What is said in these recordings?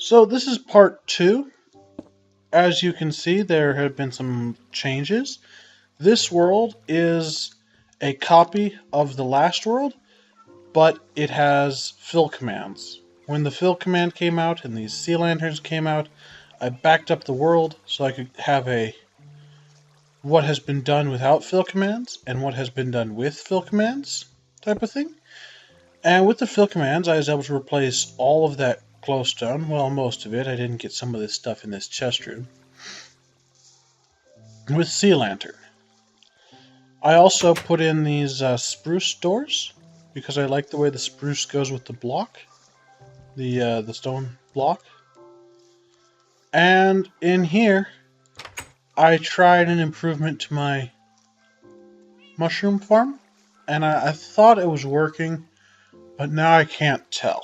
So this is part 2. As you can see, there have been some changes. This world is a copy of the last world, but it has fill commands. When the fill command came out and these sea lanterns came out, I backed up the world so I could have a what has been done without fill commands and what has been done with fill commands type of thing. And with the fill commands, I was able to replace all of that glowstone. Well, most of it. I didn't get some of this stuff in this chest room. With sea lantern. I also put in these spruce doors because I like the way the spruce goes with the block, the stone block. And in here, I tried an improvement to my mushroom farm, and I thought it was working, but now I can't tell.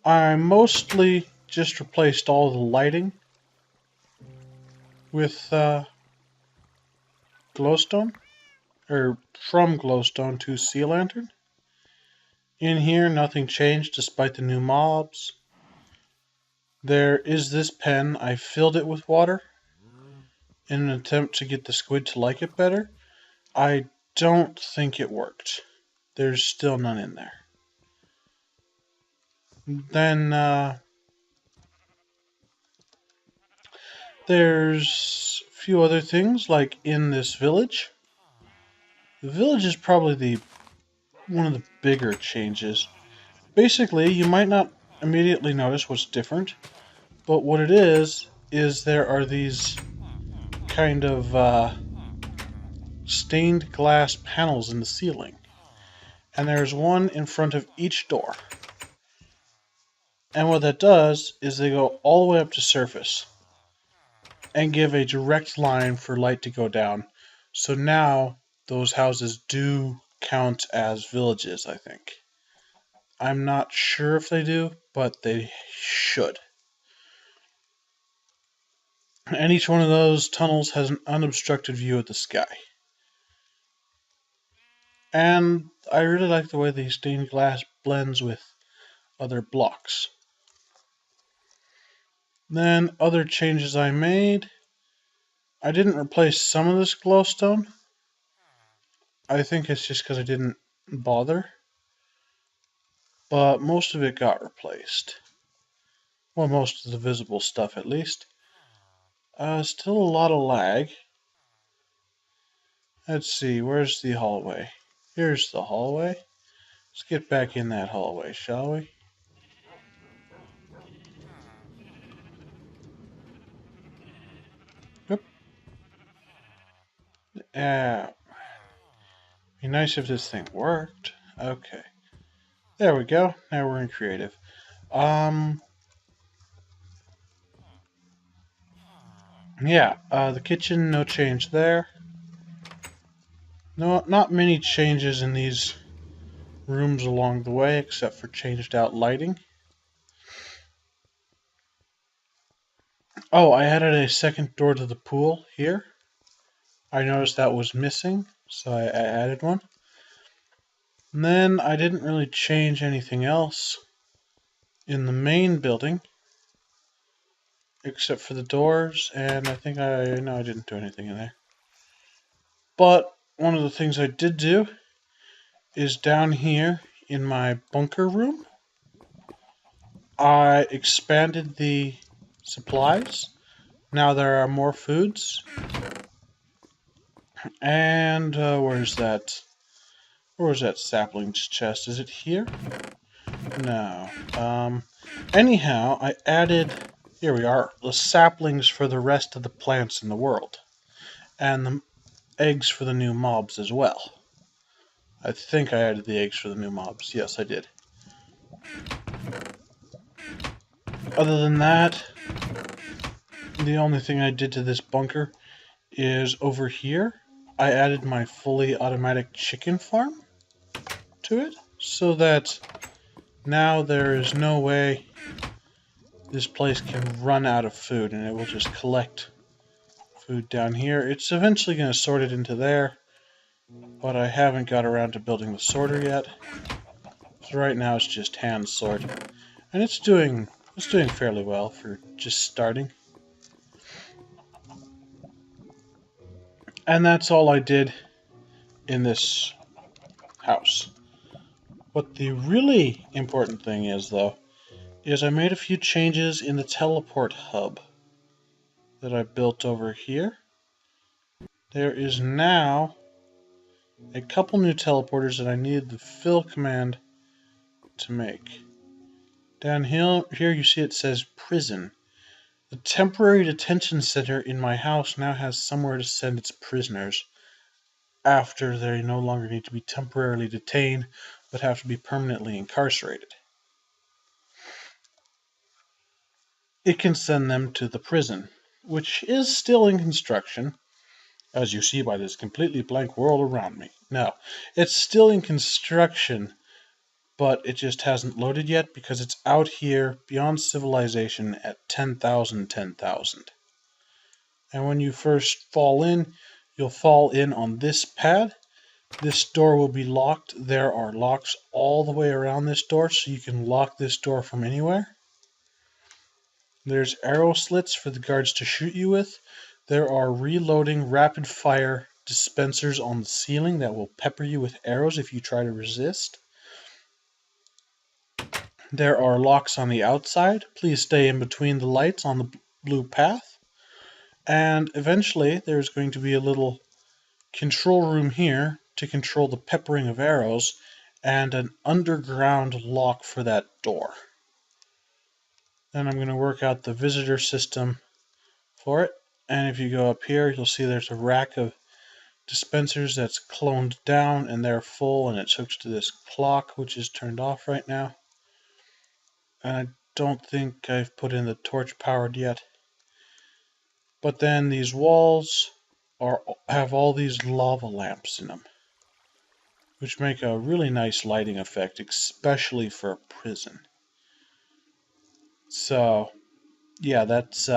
I mostly just replaced all the lighting with glowstone, or from glowstone to sea lantern. In here, nothing changed despite the new mobs. There is this pen. I filled it with water in an attempt to get the squid to like it better. I don't think it worked. There's still none in there. Then there's a few other things, like in this village. The village is probably one of the bigger changes. Basically, you might not immediately notice what's different, but what it is there are these kind of stained glass panels in the ceiling. And there's one in front of each door. And what that does is they go all the way up to surface and give a direct line for light to go down. So now those houses do count as villages, I think. I'm not sure if they do, but they should. And each one of those tunnels has an unobstructed view of the sky. And I really like the way the stained glass blends with other blocks. Then other changes I made. I didn't replace some of this glowstone. I think it's just because I didn't bother. But most of it got replaced. Well, most of the visible stuff at least. Still a lot of lag. Let's see, where's the hallway? Here's the hallway. Let's get back in that hallway, shall we? Yep. Be nice if this thing worked. Okay. There we go. Now we're in creative. Yeah, the kitchen, no change there. No, not many changes in these rooms along the way, except for changed out lighting. Oh, I added a second door to the pool here. I noticed that was missing, so I added one. And then I didn't really change anything else in the main building, except for the doors, and I think I didn't do anything in there. But one of the things I did do is down here in my bunker room, I expanded the supplies. Now there are more foods. And where's that? Where was that saplings chest? Is it here? No. Anyhow, I added, here we are, the saplings for the rest of the plants in the world. And the eggs for the new mobs as well. I think I added the eggs for the new mobs. Yes, I did. Other than that, the only thing I did to this bunker is over here. I added my fully automatic chicken farm to it, so that now there is no way this place can run out of food, and it will just collect food down here. It's eventually going to sort it into there, but I haven't got around to building the sorter yet. So right now it's just hand sort, and it's doing fairly well for just starting. And that's all I did in this house. What the really important thing is, though, is I made a few changes in the teleport hub that I built over here. There is now a couple new teleporters that I needed the fill command to make. Down here you see it says prison. The temporary detention center in my house now has somewhere to send its prisoners after they no longer need to be temporarily detained but have to be permanently incarcerated. It can send them to the prison, which is still in construction, as you see by this completely blank world around me. No, it's still in construction, but it just hasn't loaded yet because it's out here beyond civilization at 10,000, 10,000. And when you first fall in, you'll fall in on this pad. This door will be locked. There are locks all the way around this door, so you can lock this door from anywhere. There's arrow slits for the guards to shoot you with. There are reloading rapid fire dispensers on the ceiling that will pepper you with arrows if you try to resist. There are locks on the outside. Please stay in between the lights on the blue path. And eventually there's going to be a little control room here to control the peppering of arrows and an underground lock for that door. Then I'm going to work out the visitor system for it. And if you go up here, you'll see there's a rack of dispensers that's cloned down and they're full, and it's hooked to this clock, which is turned off right now. And I don't think I've put in the torch powered yet. But then these walls have all these lava lamps in them, which make a really nice lighting effect, especially for a prison. So, yeah, that's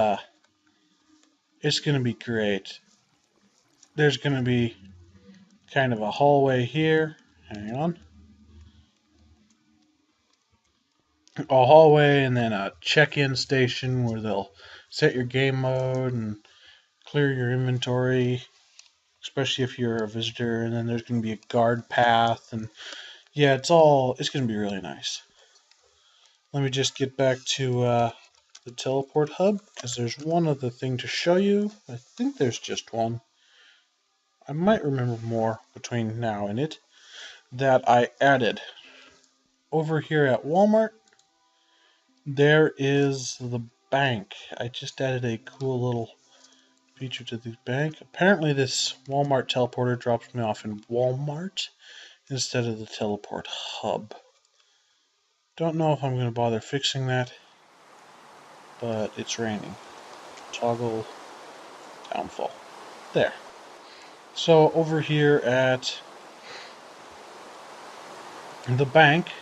it's going to be great. There's going to be kind of a hallway here. Hang on. A hallway and then a check-in station where they'll set your game mode and clear your inventory, especially if you're a visitor. And then there's going to be a guard path, and yeah, it's going to be really nice. Let me just get back to the teleport hub, because there's one other thing to show you. I think there's just one. I might remember more between now and it that I added. Over here at Walmart, there is the bank. I just added a cool little feature to the bank. Apparently this Walmart teleporter drops me off in Walmart instead of the teleport hub. Don't know if I'm going to bother fixing that, but it's raining. Toggle downfall. There. So over here at the bank,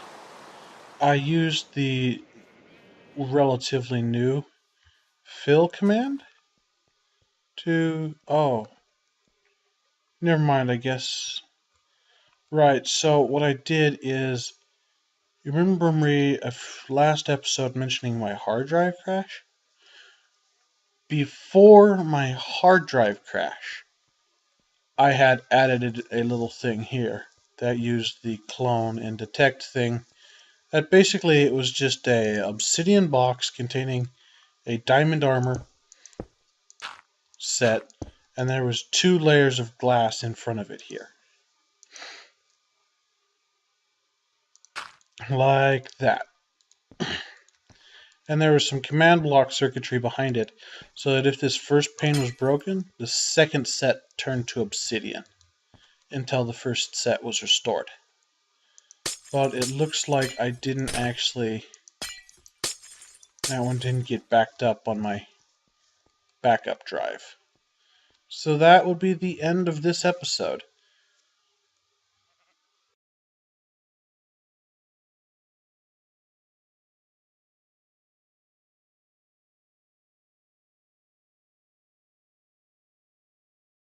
I used the relatively new fill command to... Oh. Never mind, I guess. Right, so what I did is... You remember me last episode mentioning my hard drive crash? Before my hard drive crash, I had added a little thing here that used the clone and detect thing. That basically it was just a obsidian box containing a diamond armor set, and there was 2 layers of glass in front of it here. Like that. And there was some command block circuitry behind it, so that if this first pane was broken, the second set turned to obsidian until the first set was restored. But it looks like I didn't actually... That one didn't get backed up on my backup drive. So that will be the end of this episode.